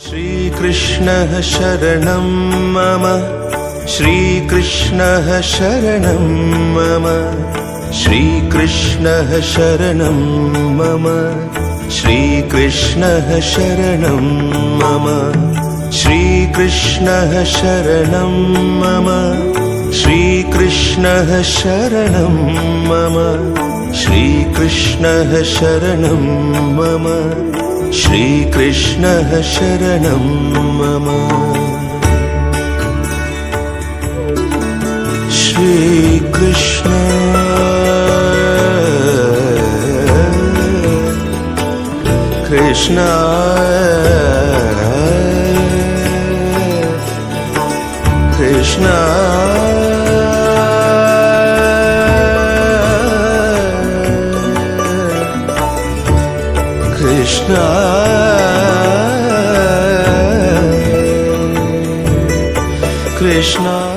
श्रीकृष्णः शरणं मम श्रीकृष्णः शरणं मम श्रीकृष्णः शरणं मम श्रीकृष्णः शरणं मम श्रीकृष्णः शरणं मम श्रीकृष्णः शरणं मम श्रीकृष्णः शरणं मम श्रीकृष्णः शरणं मम श्रीकृष्ण कृष्ण कृष्ण कृष्ण कृष्ण